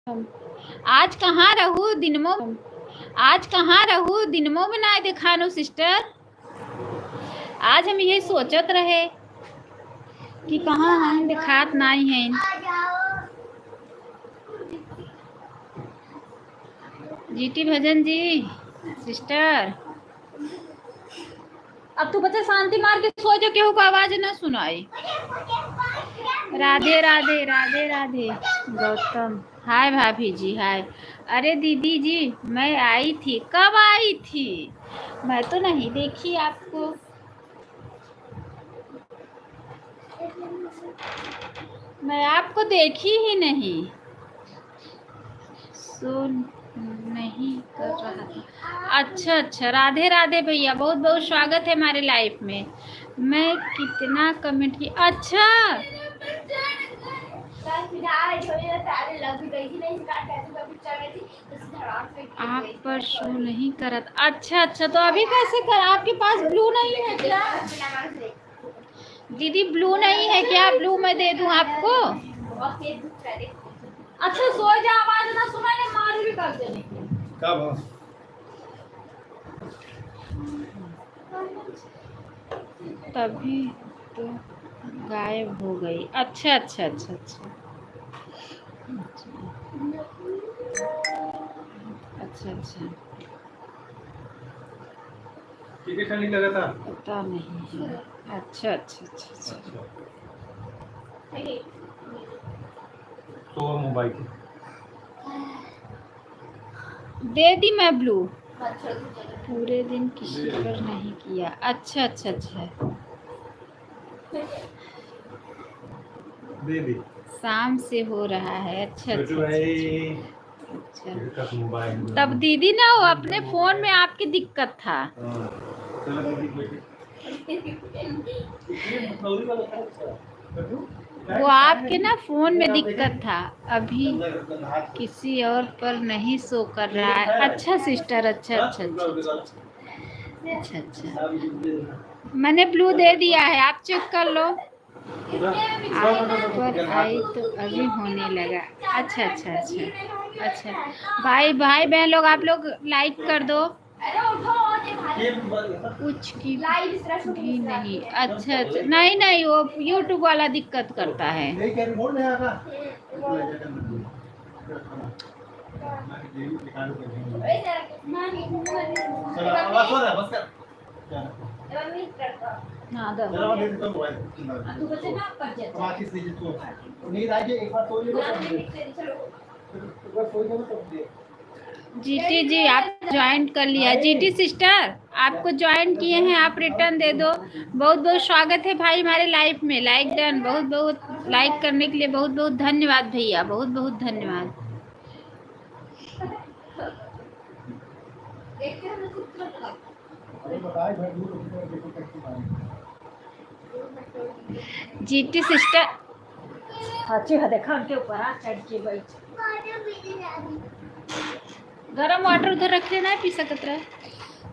आज कहाँ रहू दिनमो आज कहाँ रहू दिनमो में ना दिखानो सिस्टर। आज हम यही सोचत रहे कि कहाँ हम दिखात नहीं हैं। जीटी भजन जी सिस्टर, अब तू बच्चा शांति मार के सो जो, केहू को आवाज ना सुनाई। राधे राधे राधे राधे गौतम, हाय भाभी जी हाय। अरे दीदी जी मैं आई थी, कब आई थी? मैं तो नहीं देखी आपको। मैं आपको देखी ही नहीं, सो नहीं कर रहा था। अच्छा अच्छा, राधे राधे भैया, बहुत बहुत स्वागत है हमारे लाइफ में। मैं कितना कमेंट की। अच्छा आप पर शो नहीं करत। अच्छा अच्छा, तो अभी कैसे कर? आपके पास ब्लू नहीं है क्या दीदी? ब्लू नहीं है क्या? ब्लू मैं दे दूं आपको? अच्छा सो जा, आवाज ना सुनाई, मार भी कर देने कब? तभी तो गायब हो गई। अच्छा अच्छा अच्छा अच्छा अच्छा अच्छा, नहीं लगा था, पता नहीं है। अच्छा अच्छा अच्छा अच्छा, तो मोबाइल दे दी मैं ब्लू। पूरे दिन किसी पर नहीं किया। अच्छा अच्छा अच्छा, दे दी। शाम से हो रहा है। अच्छा अच्छा अच्छा, तब दीदी ना वो अपने फोन में आपकी दिक्कत था। वो आपके ना फोन में दिक्कत था, अभी किसी और पर नहीं शो कर रहा है। अच्छा सिस्टर, अच्छा अच्छा अच्छा अच्छा अच्छा, मैंने ब्लू दे दिया है, आप चेक कर लो। आप पर आई तो अभी होने लगा। अच्छा अच्छा अच्छा अच्छा, भाई भाई बहन लोग आप लोग लाइक कर दो। कुछ की भी नहीं। अच्छा अच्छा, नहीं नहीं वो यूट्यूब वाला दिक्कत करता है। हाँ जीटी जी आप ज्वाइन कर लिया। जीटी सिस्टर आपको ज्वाइन किए हैं, आप रिटर्न दे दो। बहुत बहुत स्वागत है भाई हमारे लाइफ में। लाइक डन, बहुत बहुत लाइक करने के लिए बहुत बहुत धन्यवाद भैया, बहुत बहुत धन्यवाद। जीटी सिस्टर अच्छी है, देखा उनके ऊपर चढ़ के बैठ। गरम वाटर उधर रख लेना है, पी सकत रहे।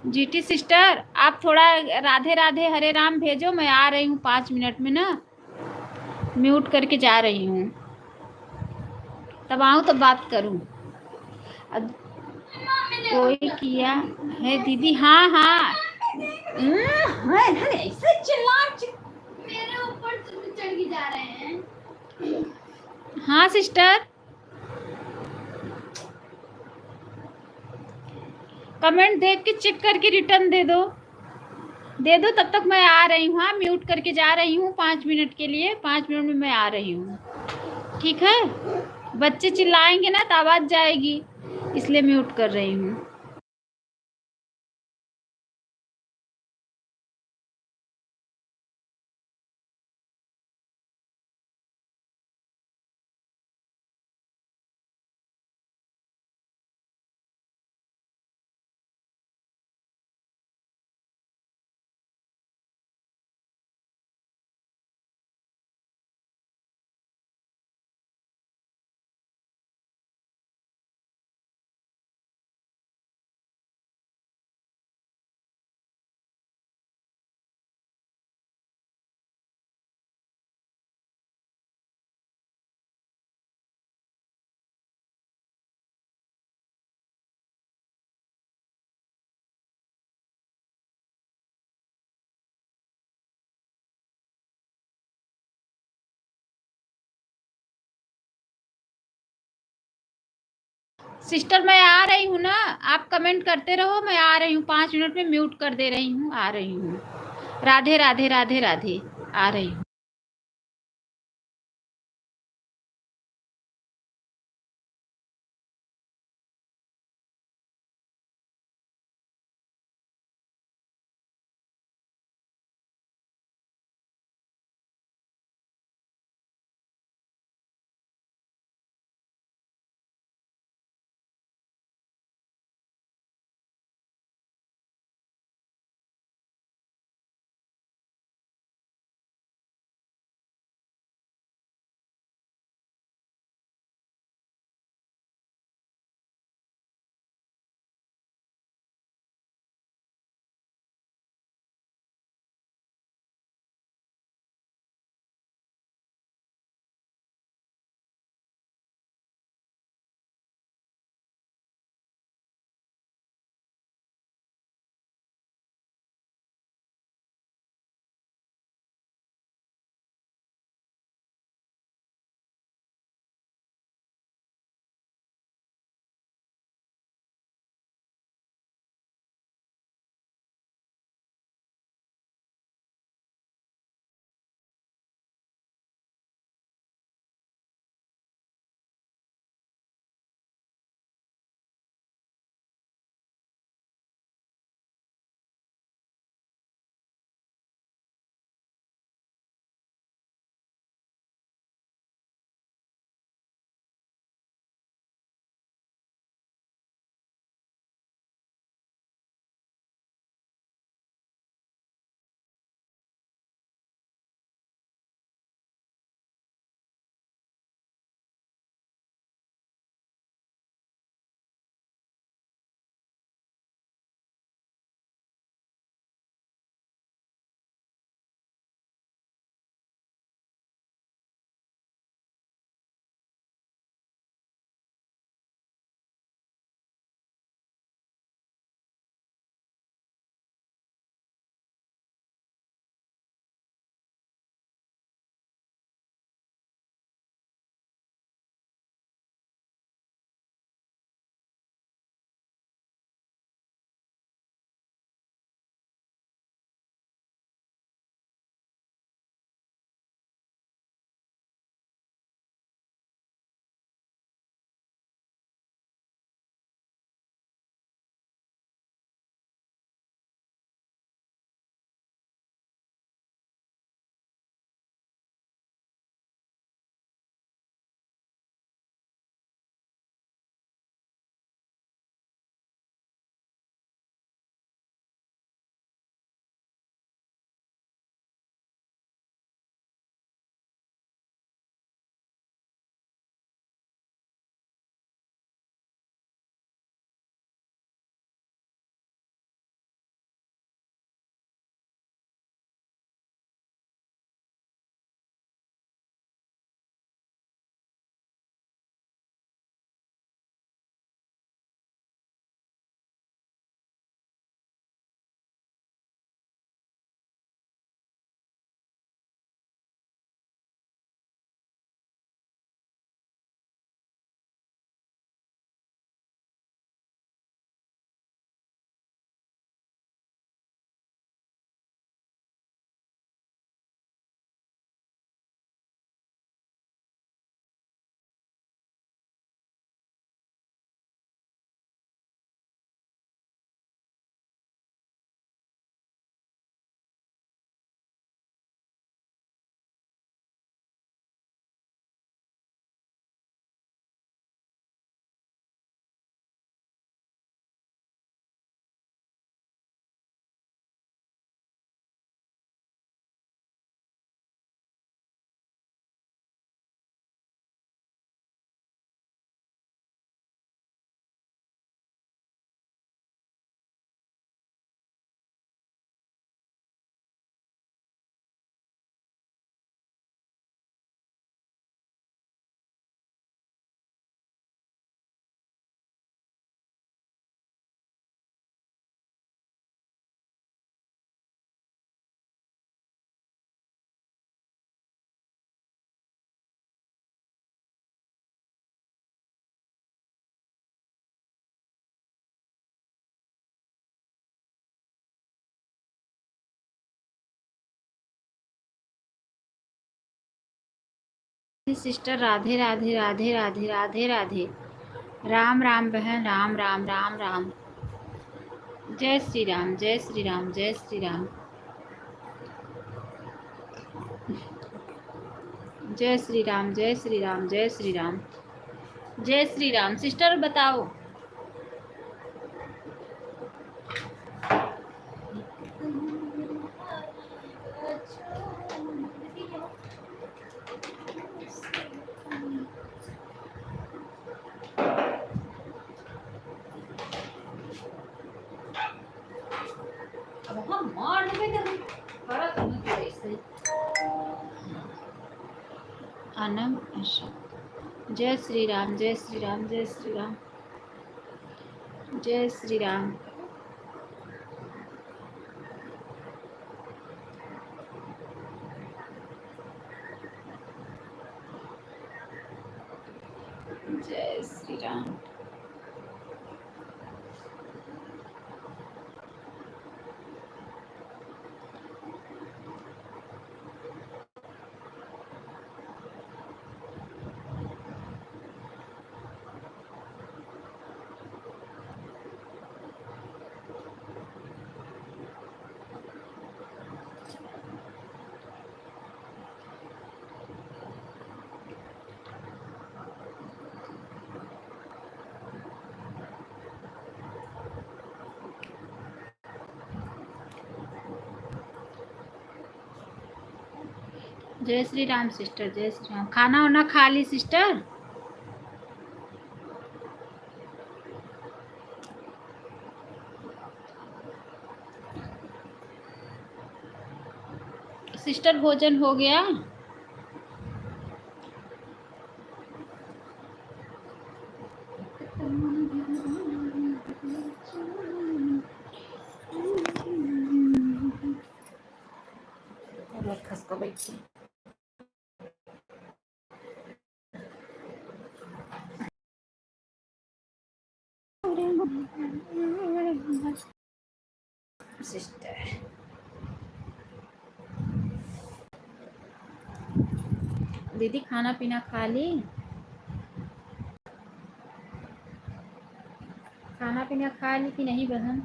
जीटी सिस्टर आप थोड़ा राधे राधे हरे राम भेजो, मैं आ रही हूँ 5 मिनट में ना, म्यूट करके जा रही हूँ, तब आऊँ तो बात करूँ। कोई किया है दीदी? हाँ हाँ, ऐसे चिल्ला मेरे ऊपर चढ़ के जा रहे हैं। हाँ सिस्टर, कमेंट देख के चेक करके रिटर्न दे दो, दे दो। तब तक मैं आ रही हूँ। हाँ म्यूट करके जा रही हूँ 5 मिनट के लिए, 5 मिनट में मैं आ रही हूँ, ठीक है? बच्चे चिल्लाएंगे ना तो आवाज़ जाएगी, इसलिए म्यूट कर रही हूँ। सिस्टर मैं आ रही हूँ ना, आप कमेंट करते रहो, मैं आ रही हूँ, 5 मिनट में म्यूट कर दे रही हूँ, आ रही हूँ। राधे राधे राधे राधे, आ रही हूँ। सिस्टर राधे राधे राधे राधे राधे राधे। राम राम बहन, राम राम राम राम। जय श्री राम, जय श्री राम, जय श्री राम। जय श्री राम, जय श्री राम, जय श्री राम, जय श्री राम। सिस्टर बताओ। अब हम मार देबे त खरा तुम के ऐसे अनम अशोक। जय श्री राम, जय श्री राम, जय श्री राम, जय श्री राम। जय श्री राम। जय श्री राम सिस्टर, जय श्री राम। खाना वाना खा ली सिस्टर? सिस्टर भोजन हो गया? खसको बैठी सिस्टर। दीदी खाना पीना खा ली? खाना पीना खा ली कि नहीं बहन?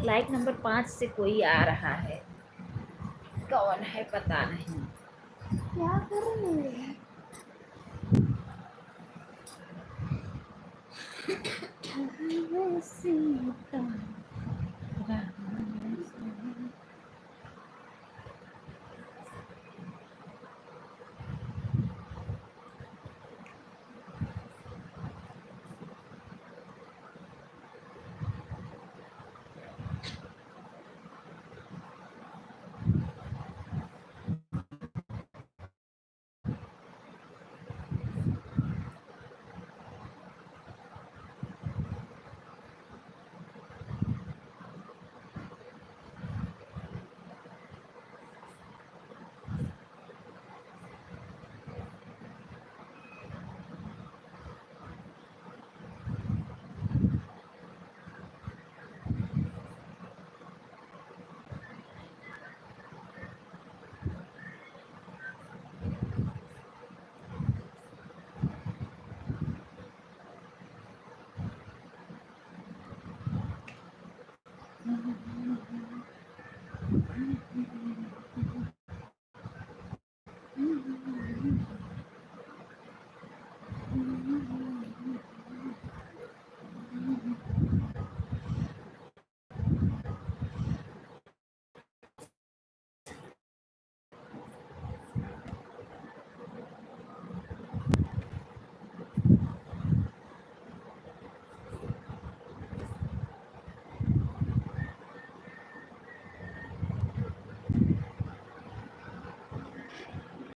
लाइक नंबर 5 से कोई आ रहा है, कौन है पता नहीं। क्या कर रहे हैं?